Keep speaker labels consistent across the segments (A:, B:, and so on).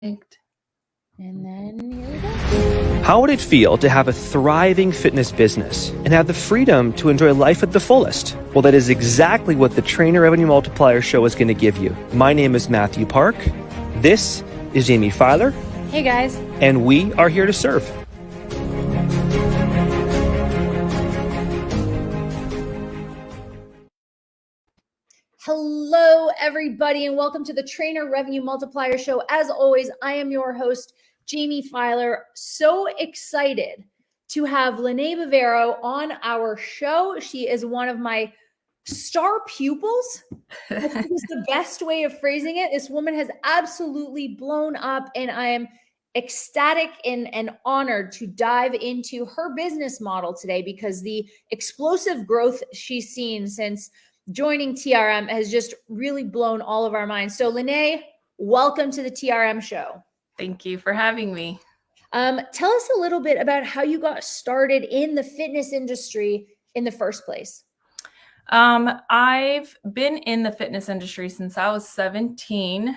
A: And then here we go.
B: How would it feel to have a thriving fitness business and have the freedom to enjoy life at the fullest? Well, that is exactly what the Trainer Revenue Multiplier show is going to give you. My name is Mathew Park. This is Jaime Filer.
A: Hey guys.
B: And we are here to serve.
A: Hello, everybody, and welcome to the Trainer Revenue Multiplier Show. As always, I am your host, Jaime Filer. So excited to have Lenay Bavero on our show. She is one of my star pupils. I think is the best way of phrasing it. This woman has absolutely blown up, and I am ecstatic and honored to dive into her business model today because the explosive growth she's seen since joining TRM has just really blown all of our minds. So Lenay, welcome to the TRM show.
C: Thank you for having me.
A: Tell us a little bit about how you got started in the fitness industry in the first place.
C: I've been in the fitness industry since I was 17,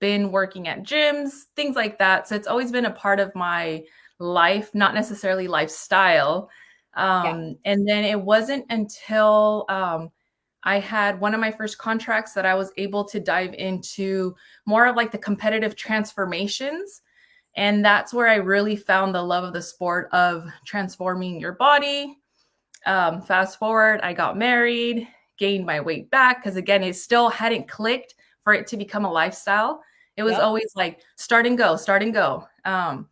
C: been working at gyms, things like that. So it's always been a part of my life, not necessarily lifestyle. And then it wasn't until I had one of my first contracts that I was able to dive into more of like the competitive transformations. And that's where I really found the love of the sport of transforming your body. Fast forward, I got married, gained my weight back because again, it still hadn't clicked for it to become a lifestyle. It was always like start and go, start and go. And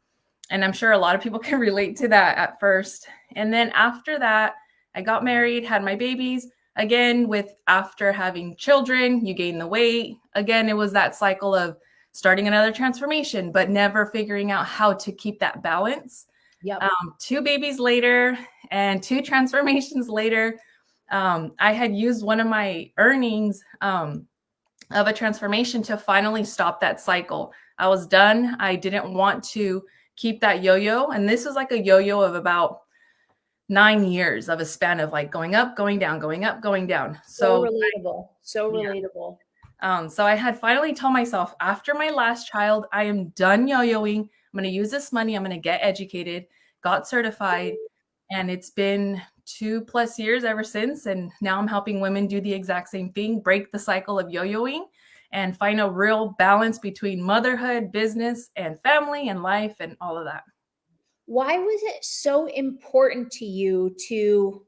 C: I'm sure a lot of people can relate to that at first. And then after that, I got married, had my babies. Again, after having children, you gain the weight. Again, it was that cycle of starting another transformation, but never figuring out how to keep that balance. 2 babies later and 2 transformations later, I had used one of my earnings of a transformation to finally stop that cycle. I was done. I didn't want to keep that yo-yo. And this is like a yo-yo of about 9 years of a span of like going up, going down, going up, going down.
A: So relatable. Relatable.
C: So I had finally told myself after my last child, I am done yo-yoing. I'm going to use this money. I'm going to get educated, got certified, and it's been 2+ years ever since. And now I'm helping women do the exact same thing, break the cycle of yo-yoing and find a real balance between motherhood, business, and family and life and all of that.
A: Why was it so important to you to,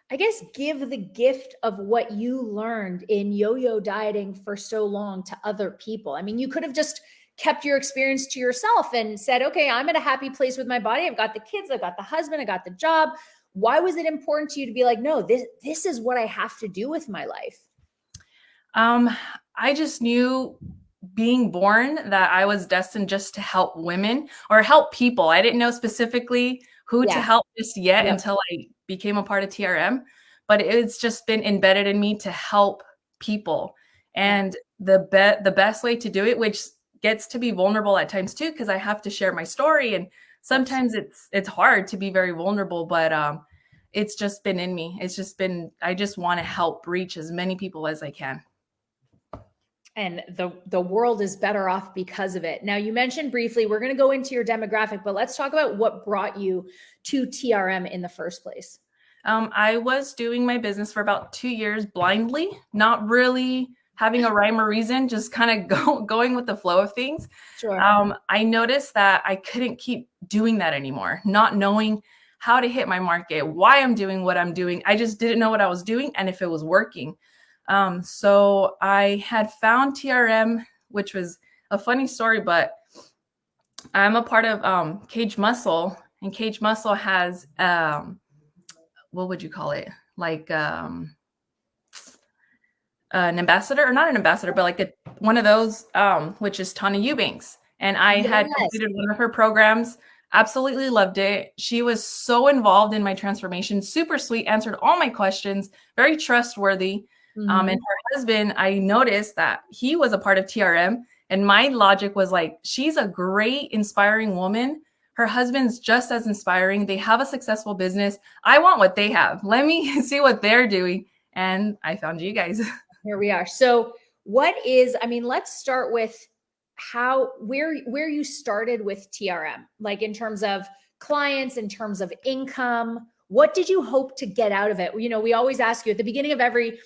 A: I guess, give the gift of what you learned in yo-yo dieting for so long to other people? I mean, you could have just kept your experience to yourself and said, okay, I'm in a happy place with my body. I've got the kids, I've got the husband, I got the job. Why was it important to you to be like, no, this is what I have to do with my life?
C: I just knew being born that I was destined just to help women or help people. I didn't know specifically who to help just yet until I became a part of TRM, but it's just been embedded in me to help people. And the best way to do it, which gets to be vulnerable at times too, because I have to share my story. And sometimes it's hard to be very vulnerable, but it's just been in me. I just want to help reach as many people as I can.
A: And the world is better off because of it. Now, you mentioned briefly, we're going to go into your demographic, but let's talk about what brought you to TRM in the first place.
C: I was doing my business for about 2 years blindly, not really having a rhyme or reason, just kind of going with the flow of things.
A: Sure.
C: I noticed that I couldn't keep doing that anymore, not knowing how to hit my market, why I'm doing what I'm doing. I just didn't know what I was doing and if it was working. So I had found TRM, which was a funny story, but I'm a part of Cage Muscle, and Cage Muscle has, what would you call it? Like an ambassador, or not an ambassador, but like one of those, which is Tanya Eubanks. And I had completed one of her programs, absolutely loved it. She was so involved in my transformation, super sweet, answered all my questions, very trustworthy. And her husband, I noticed that he was a part of TRM, and my logic was like, she's a great, inspiring woman. Her husband's just as inspiring. They have a successful business. I want what they have. Let me see what they're doing. And I found you guys.
A: Here we are. So let's start with where you started with TRM, like in terms of clients, in terms of income. What did you hope to get out of it? You know, we always ask you at the beginning of every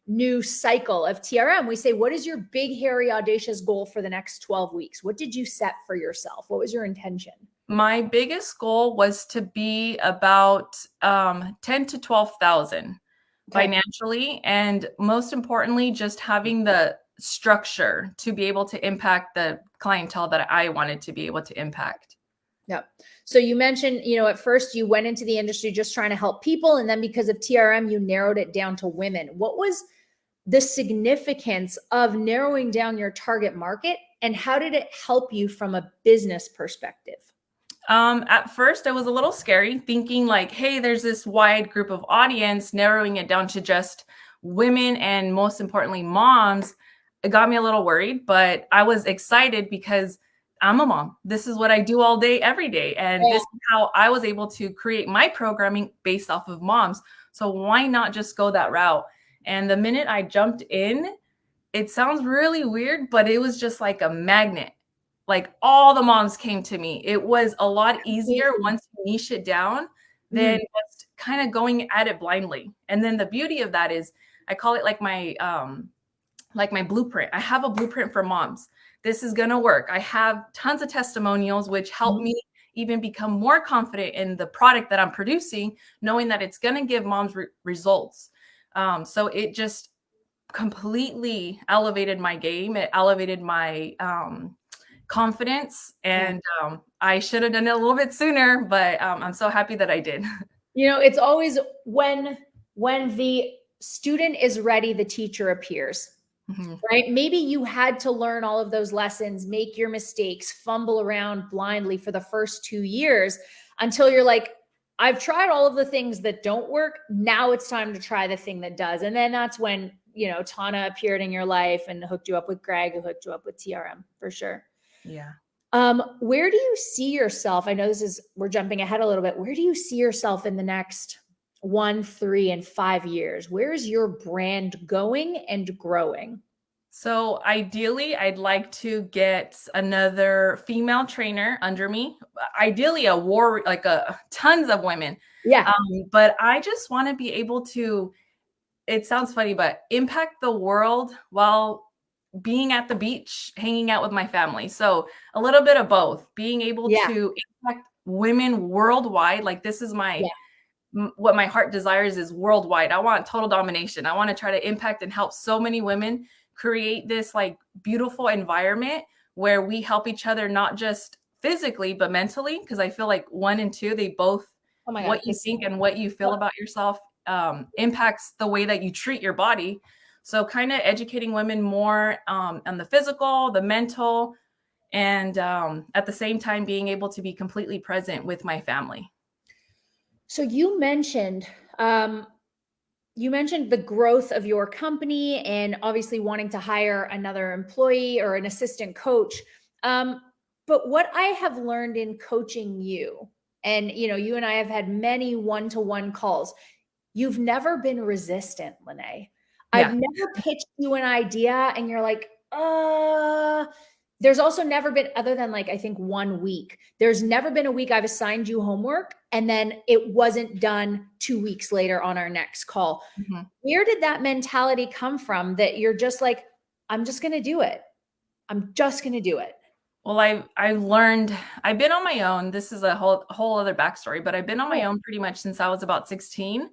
A: new cycle of TRM, we say, what is your big, hairy, audacious goal for the next 12 weeks? What did you set for yourself? What was your intention?
C: My biggest goal was to be about 10 to 12,000 financially. And most importantly, just having the structure to be able to impact the clientele that I wanted to be able to impact.
A: Yeah. So you mentioned, you know, at first you went into the industry just trying to help people. And then because of TRM, you narrowed it down to women. What was the significance of narrowing down your target market, and how did it help you from a business perspective?
C: At first, it was a little scary thinking like, hey, there's this wide group of audience, narrowing it down to just women and most importantly, moms. It got me a little worried, but I was excited because I'm a mom. This is what I do all day, every day. And this is how I was able to create my programming based off of moms. So why not just go that route? And the minute I jumped in, it sounds really weird, but it was just like a magnet. Like all the moms came to me. It was a lot easier once you niche it down than just kind of going at it blindly. And then the beauty of that is I call it like my blueprint. I have a blueprint for moms. This is going to work. I have tons of testimonials, which help me even become more confident in the product that I'm producing, knowing that it's going to give moms results. So it just completely elevated my game. It elevated my confidence, and I should have done it a little bit sooner, but I'm so happy that I did.
A: You know, it's always when the student is ready, the teacher appears. Right? Maybe you had to learn all of those lessons, make your mistakes, fumble around blindly for the first 2 years until you're like, I've tried all of the things that don't work. Now it's time to try the thing that does. And then that's when, you know, Tana appeared in your life and hooked you up with Greg, who hooked you up with TRM for sure.
C: Yeah.
A: Where do you see yourself? I know we're jumping ahead a little bit. Where do you see yourself in the next 1, 3, and 5 years? Where's your brand going and growing?
C: So ideally, I'd like to get another female trainer under me. Ideally, tons of women.
A: Yeah.
C: But I just want to be able to, it sounds funny, but impact the world while being at the beach, hanging out with my family. So a little bit of both, being able to impact women worldwide. Like this is what my heart desires is worldwide. I want total domination. I want to try to impact and help so many women create this like beautiful environment where we help each other, not just physically, but mentally. Cause I feel like 1 and 2, they both, what you think and what you feel about yourself impacts the way that you treat your body. So kind of educating women more on the physical, the mental, and at the same time, being able to be completely present with my family.
A: So you mentioned the growth of your company and obviously wanting to hire another employee or an assistant coach. But what I have learned in coaching you, and you know, you and I have had many one-to-one calls, you've never been resistant, Lenay. I've never pitched you an idea and you're like, there's also never been, other than like, I think 1 week, there's never been a week I've assigned you homework and then it wasn't done 2 weeks later on our next call. Where did that mentality come from that you're just like, I'm just going to do it. I'm just going to do it.
C: Well, I've learned, I've been on my own. This is a whole other backstory, but I've been on my own pretty much since I was about 16.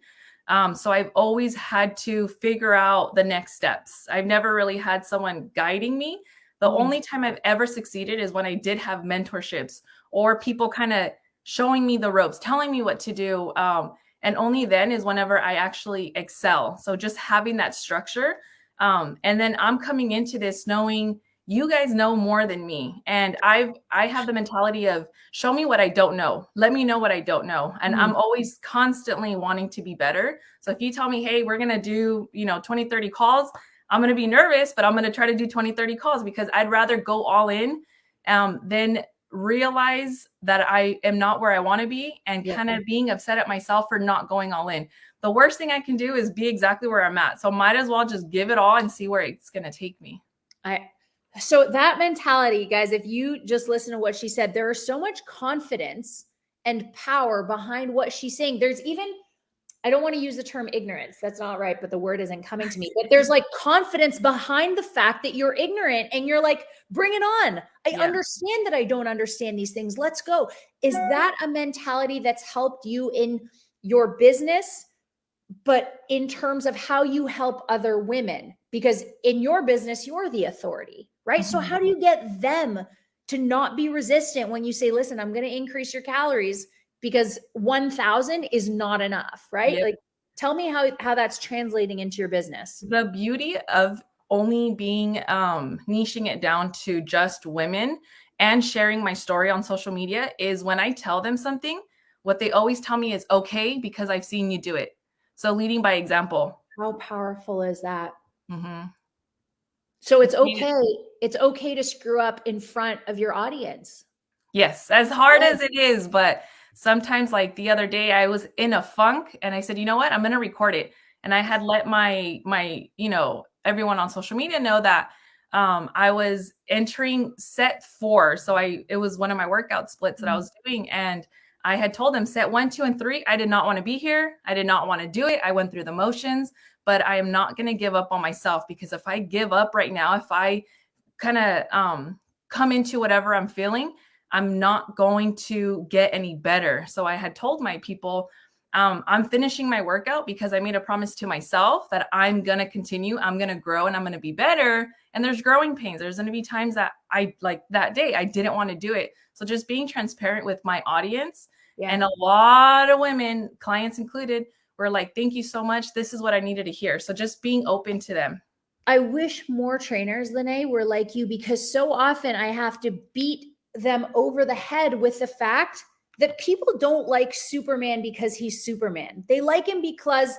C: So I've always had to figure out the next steps. I've never really had someone guiding me. The only time I've ever succeeded is when I did have mentorships or people kind of showing me the ropes, telling me what to do. And only then is whenever I actually excel. So just having that structure. And then I'm coming into this knowing you guys know more than me. And I have the mentality of show me what I don't know. Let me know what I don't know. And I'm always constantly wanting to be better. So if you tell me, hey, we're going to do, 20, 30 calls, I'm going to be nervous, but I'm going to try to do 20, 30 calls because I'd rather go all in than realize that I am not where I want to be and kind of being upset at myself for not going all in. The worst thing I can do is be exactly where I'm at. So might as well just give it all and see where it's going to take me.
A: So that mentality, guys, if you just listen to what she said, there is so much confidence and power behind what she's saying. There's even, I don't want to use the term ignorance. That's not right, but the word isn't coming to me. But there's like confidence behind the fact that you're ignorant and you're like, bring it on. I understand that I don't understand these things. Let's go. Is that a mentality that's helped you in your business, but in terms of how you help other women? Because in your business, you're the authority, right? So how do you get them to not be resistant when you say, listen, I'm going to increase your calories because 1,000 is not enough, right?
C: Yep.
A: Like, tell me how that's translating into your business.
C: The beauty of only being niching it down to just women and sharing my story on social media is when I tell them something, what they always tell me is okay because I've seen you do it. So leading by example.
A: How powerful is that?
C: Mm-hmm.
A: So it's okay. It's okay to screw up in front of your audience.
C: Yes, as hard as it is, but sometimes, like the other day, I was in a funk and I said, you know what, I'm going to record it. And I had let my everyone on social media know that I was entering set 4. So it was one of my workout splits that I was doing. And I had told them set 1, 2, and 3. I did not want to be here. I did not want to do it. I went through the motions, but I am not going to give up on myself, because if I give up right now, if I kind of come into whatever I'm feeling, I'm not going to get any better. So I had told my people, I'm finishing my workout because I made a promise to myself that I'm going to continue, I'm going to grow, and I'm going to be better. And there's growing pains. There's going to be times that I, like that day, I didn't want to do it. So just being transparent with my audience, and a lot of women, clients included, were like, thank you so much. This is what I needed to hear. So just being open to them.
A: I wish more trainers, Lenay, were like you, because so often I have to beat them over the head with the fact that people don't like Superman because he's Superman. They like him because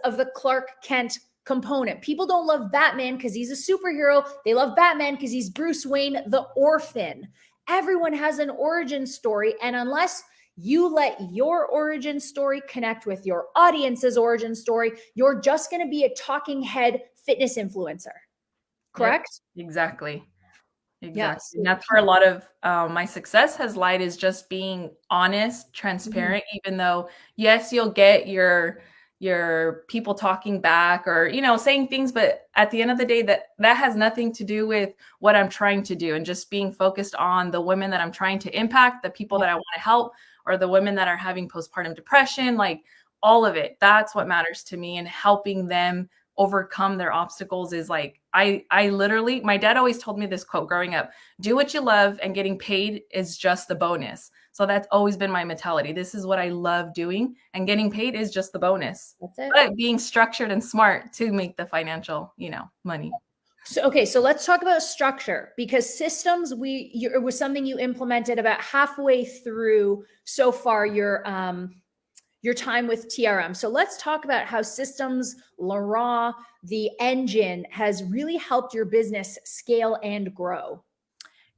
A: of the Clark Kent component. People don't love Batman because he's a superhero. They love Batman because he's Bruce Wayne, the orphan. Everyone has an origin story. And unless you let your origin story connect with your audience's origin story, you're just going to be a talking head fitness influencer. Correct?
C: Yep, exactly.
A: Yes.
C: And that's where a lot of my success has lied, is just being honest, transparent, even though, yes, you'll get your people talking back or, saying things, but at the end of the day, that has nothing to do with what I'm trying to do, and just being focused on the women that I'm trying to impact, the people that I want to help, or the women that are having postpartum depression, like all of it. That's what matters to me, and helping them overcome their obstacles is like, I literally, my dad always told me this quote growing up: do what you love and getting paid is just the bonus. So that's always been my mentality. This is what I love doing, and getting paid is just the bonus.
A: That's it.
C: But being structured and smart to make the financial, money.
A: So, okay. So let's talk about structure, because systems, it was something you implemented about halfway through so far your time with TRM. So let's talk about how systems, Laurent, the engine, has really helped your business scale and grow.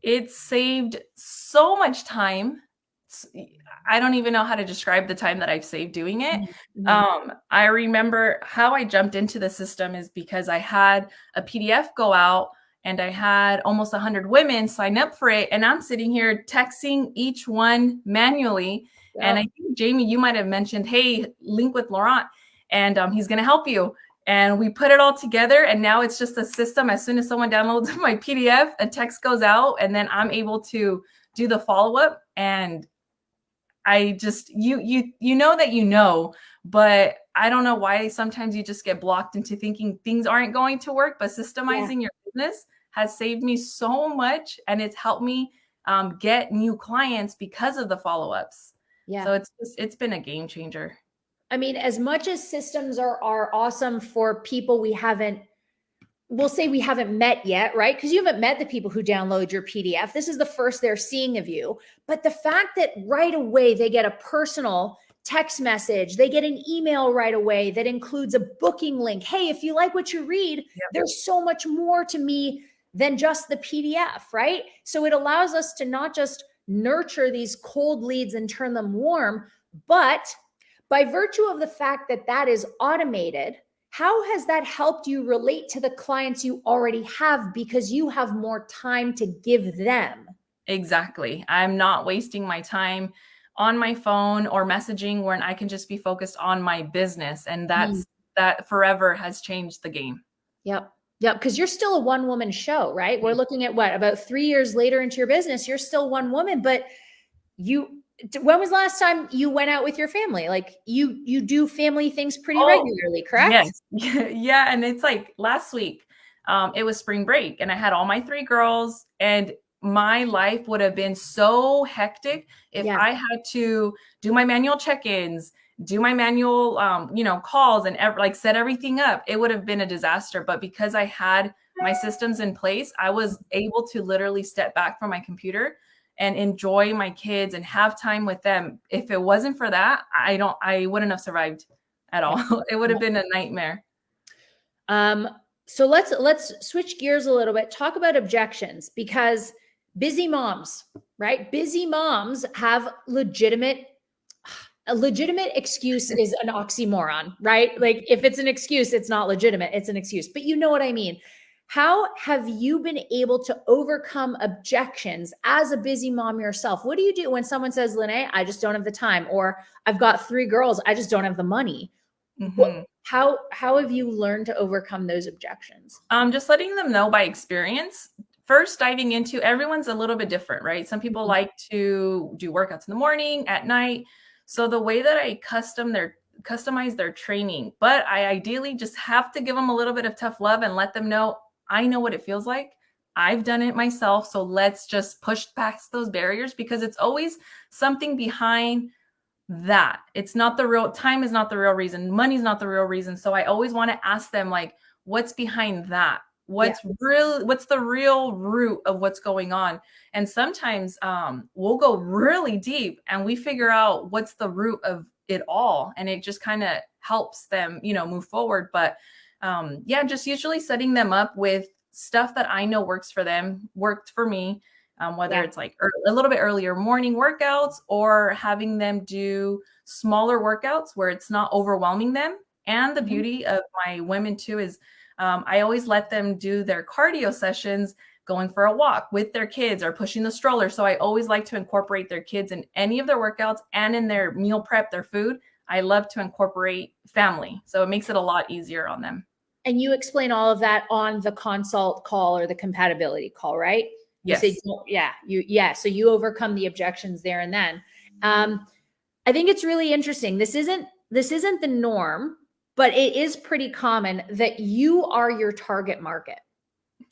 C: It saved so much time. I don't even know how to describe the time that I've saved doing it. I remember how I jumped into the system is because I had a PDF go out, and I had almost 100 women sign up for it. And I'm sitting here texting each one manually. Yep. And I think, Jamie, you might have mentioned, hey, link with Laurent, and he's going to help you. And we put it all together, and now it's just a system. As soon as someone downloads my PDF, a text goes out, and then I'm able to do the follow-up. And I just, you know that, but I don't know why sometimes you just get blocked into thinking things aren't going to work. But systemizing your business has saved me so much, and it's helped me get new clients because of the follow-ups. Yeah. So it's been a game changer.
A: I mean, as much as systems are awesome for people we'll say we haven't met yet, right? Because you haven't met the people who download your PDF. This is the first they're seeing of you. But the fact that right away they get a personal text message, they get an email right away that includes a booking link. Hey, if you like what you read, there's so much more to me than just the PDF, right? So it allows us to not just nurture these cold leads and turn them warm, but by virtue of the fact that that is automated, How has that helped you relate to the clients you already have because you have more time to give them?
C: Exactly. I'm not wasting my time on my phone or messaging when I can just be focused on my business. And that forever has changed the game.
A: Yep. Yep. Because you're still a one woman show, right? We're looking at what, about 3 years later into your business, you're still one woman, but when was the last time you went out with your family? Like you do family things pretty
C: Oh,
A: regularly, correct?
C: yes. Yeah. And it's like last week, it was spring break and I had all my 3 girls, and my life would have been so hectic if
A: Yeah.
C: I had to do my manual check-ins, do my manual, calls and like set everything up. It would have been a disaster. But because I had my systems in place, I was able to literally step back from my computer and enjoy my kids and have time with them. If it wasn't for that, I wouldn't have survived at all. It would have been a nightmare.
A: So let's switch gears a little bit. Talk about objections, because busy moms, right? Busy moms have a legitimate excuse is an oxymoron, right? Like if it's an excuse, it's not legitimate, it's an excuse. But you know what I mean? How have you been able to overcome objections as a busy mom yourself? What do you do when someone says, Lenay, I just don't have the time, or I've got 3 girls, I just don't have the money?
C: Mm-hmm.
A: How have you learned to overcome those objections?
C: Just letting them know by experience. First, diving into, everyone's a little bit different, right? Some people like to do workouts in the morning, at night. So the way that I customize their training, but I ideally just have to give them a little bit of tough love and let them know I know what it feels like. I've done it myself. So let's just push past those barriers, because it's always something behind that. It's not the real time, is not the real reason. Money's not the real reason. So I always want to ask them, like, what's behind that? What's the real root of what's going on? And sometimes we'll go really deep and we figure out what's the root of it all. And it just kind of helps them, move forward. But just usually setting them up with stuff that I know works for them, worked for me. Whether it's like a little bit earlier morning workouts, or having them do smaller workouts where it's not overwhelming them. And the beauty of my women too is I always let them do their cardio sessions going for a walk with their kids or pushing the stroller. So I always like to incorporate their kids in any of their workouts and in their meal prep, their food. I love to incorporate family. So it makes it a lot easier on them.
A: And you explain all of that on the consult call or the compatibility call, right?
C: Yes.
A: So you overcome the objections there and then. I think it's really interesting. This isn't the norm, but it is pretty common that you are your target market,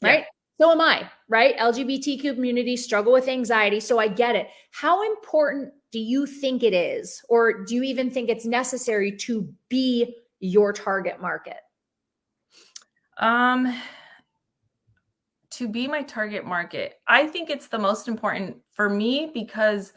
A: right? Yeah. So am I, right? LGBTQ community struggle with anxiety. So I get it. How important do you think it is, or do you even think it's necessary to be your target market?
C: To be my target market, I think it's the most important for me because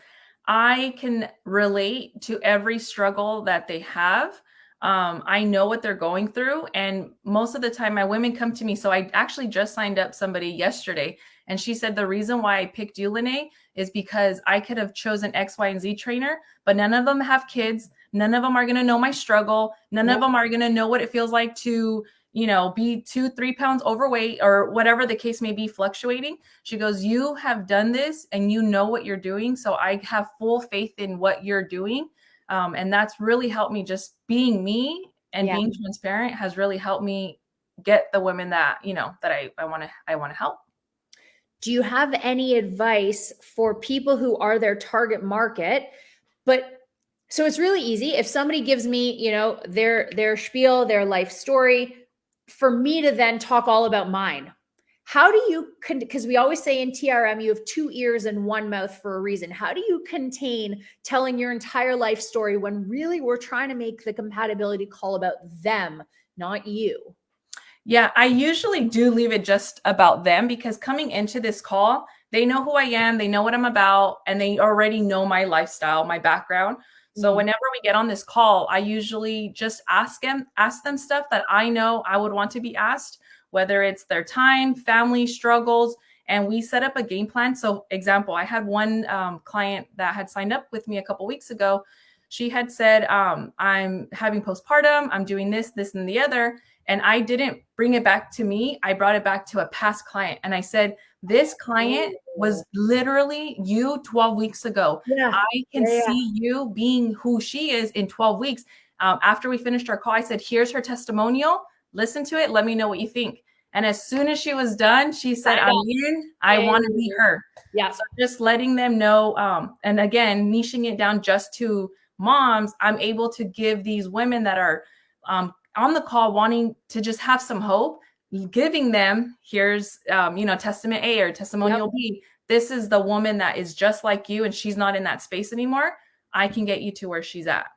C: I can relate to every struggle that they have. I know what they're going through. And most of the time my women come to me. So I actually just signed up somebody yesterday, and she said, the reason why I picked you, Lenay, is because I could have chosen X, Y, and Z trainer, but none of them have kids. None of them are going to know my struggle. None of them are going to know what it feels like to be 2-3 pounds overweight or whatever the case may be, fluctuating. She goes, you have done this and you know what you're doing. So I have full faith in what you're doing. And that's really helped me. Just being me and being transparent has really helped me get the women that, that I want to help.
A: Do you have any advice for people who are their target market? So it's really easy. If somebody gives me, their spiel, their life story, for me to then talk all about mine. How do you, because we always say in TRM, you have 2 ears and 1 mouth for a reason. How do you contain telling your entire life story when really we're trying to make the compatibility call about them, not you?
C: Yeah, I usually do leave it just about them, because coming into this call, they know who I am, they know what I'm about, and they already know my lifestyle, my background. So whenever we get on this call, I usually just ask them stuff that I know I would want to be asked, whether it's their time, family struggles, and we set up a game plan. So example, I had one client that had signed up with me a couple weeks ago. She had said, I'm having postpartum, I'm doing this, and the other. And I didn't bring it back to me. I brought it back to a past client. And I said, this client was literally you 12 weeks ago.
A: Yeah.
C: I can see you being who she is in 12 weeks. After we finished our call, I said, here's her testimonial. Listen to it. Let me know what you think. And as soon as she was done, she said, I'm in. I want to be her.
A: Yeah.
C: So just letting them know. And again, niching it down just to moms, I'm able to give these women that are on the call wanting to just have some hope, giving them, here's, testament A or testimonial B. This is the woman that is just like you and she's not in that space anymore. I can get you to where she's at.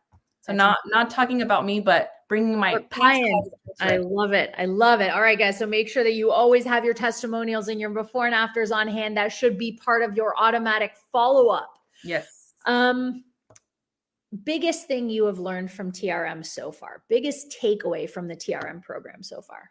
C: So not talking about me, but bringing my
A: clients. I love it. I love it. All right, guys. So make sure that you always have your testimonials and your before and afters on hand. That should be part of your automatic follow-up.
C: Yes.
A: Biggest thing you have learned from TRM so far? Biggest takeaway from the TRM program so far?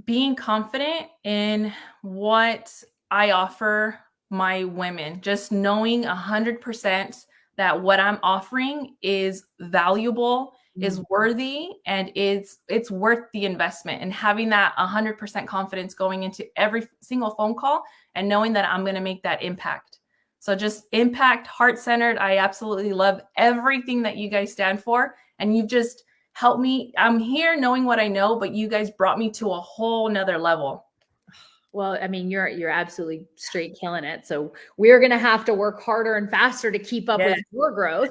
C: Being confident in what I offer my women, just knowing 100% that what I'm offering is valuable, is worthy, and it's worth the investment, and having that 100% confidence going into every single phone call and knowing that I'm going to make that impact. So just impact, heart-centered. I absolutely love everything that you guys stand for. And you've just helped me. I'm here knowing what I know, but you guys brought me to a whole nother level.
A: Well, I mean, you're absolutely straight killing it. So we're going to have to work harder and faster to keep up with your growth.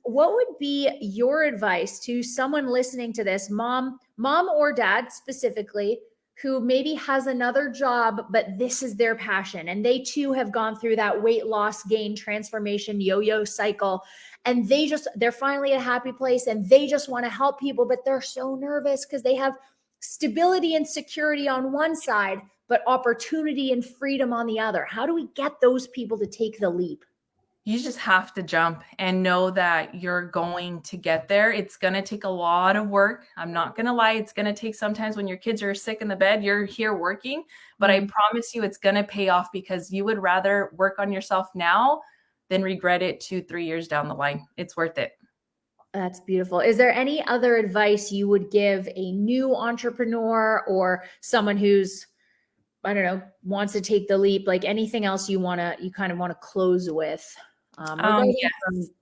A: What would be your advice to someone listening to this, mom or dad specifically, who maybe has another job, but this is their passion, and they too have gone through that weight loss, gain, transformation, yo-yo cycle, and they're finally at a happy place and they just want to help people, but they're so nervous because they have stability and security on one side, but opportunity and freedom on the other. How do we get those people to take the leap?
C: You just have to jump and know that you're going to get there. It's going to take a lot of work. I'm not going to lie. It's going to take sometimes when your kids are sick in the bed, you're here working, but I promise you it's going to pay off, because you would rather work on yourself now than regret it 2-3 years down the line. It's worth it.
A: That's beautiful. Is there any other advice you would give a new entrepreneur or someone who's, I don't know, wants to take the leap? Like anything else you kind of want to close with?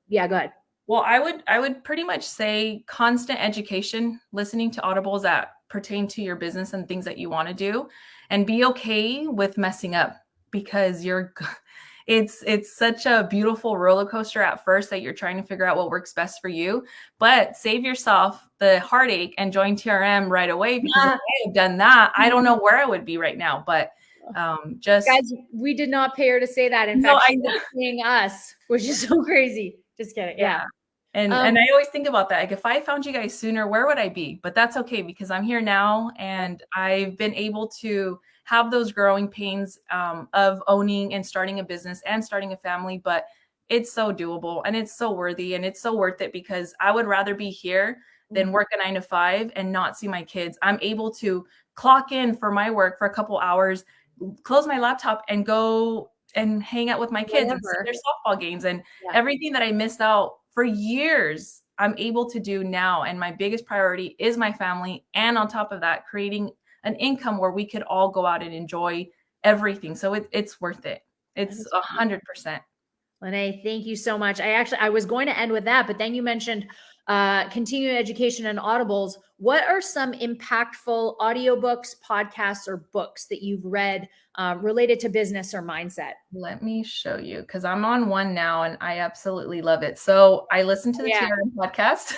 A: Yeah, go ahead.
C: Well, I would pretty much say constant education, listening to audibles that pertain to your business and things that you want to do, and be okay with messing up, because it's such a beautiful roller coaster at first that you're trying to figure out what works best for you, but save yourself the heartache and join TRM right away, because if I had done that, I don't know where I would be right now. But just
A: guys, we did not pay her to say that. In fact, she's paying us, which is so crazy. Just kidding. Yeah.
C: And I always think about that. Like, if I found you guys sooner, where would I be? But that's okay, because I'm here now and I've been able to have those growing pains of owning and starting a business and starting a family. But it's so doable and it's so worthy and it's so worth it, because I would rather be here than work a 9-to-5 and not see my kids. I'm able to clock in for my work for a couple hours, close my laptop and go and hang out with my kids and see their softball games, and everything that I missed out for years, I'm able to do now. And my biggest priority is my family. And on top of that, creating an income where we could all go out and enjoy everything. So it's worth it. It's 100%.
A: Lenay, thank you so much. I was going to end with that, but then you mentioned continuing education and audibles. What are some impactful audiobooks, podcasts, or books that you've read related to business or mindset?
C: Let me show you, because I'm on one now and I absolutely love it. So I listen to the TRM podcast,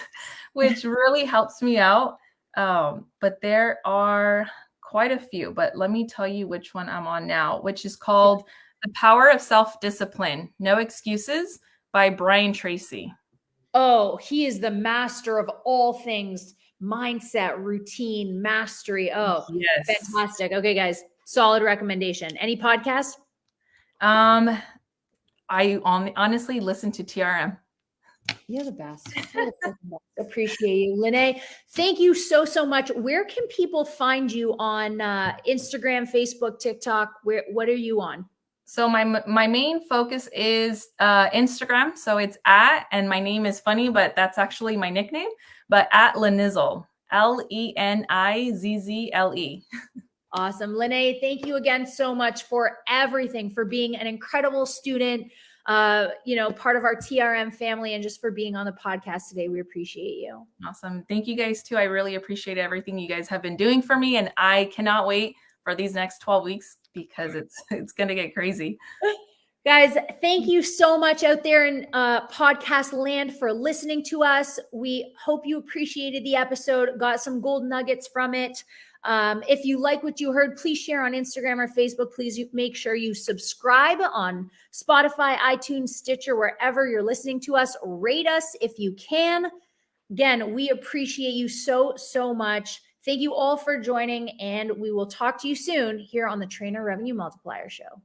C: which really helps me out. But there are quite a few, but let me tell you which one I'm on now, which is called The Power of Self-Discipline, No Excuses by Brian Tracy.
A: Oh, he is the master of all things mindset, routine, mastery. Oh, yes. Fantastic. Okay, guys, solid recommendation. Any podcasts?
C: I honestly listen to TRM.
A: You're the best. Appreciate you, Lenay. Thank you so much. Where can people find you on Instagram, Facebook, TikTok? What are you on?
C: So my main focus is Instagram. So it's and my name is funny, but that's actually my nickname, but @Lenizzle, Lenizzle.
A: Awesome. Lenay, thank you again so much for everything, for being an incredible student, part of our TRM family, and just for being on the podcast today. We appreciate you.
C: Awesome. Thank you guys too. I really appreciate everything you guys have been doing for me. And I cannot wait for these next 12 weeks because it's going to get crazy.
A: Guys, thank you so much out there in podcast land for listening to us. We hope you appreciated the episode, got some gold nuggets from it. If you like what you heard, please share on Instagram or Facebook. Please make sure you subscribe on Spotify, iTunes, Stitcher, wherever you're listening to us. Rate us if you can. Again, we appreciate you so, so much. Thank you all for joining, and we will talk to you soon here on the Trainer Revenue Multiplier Show.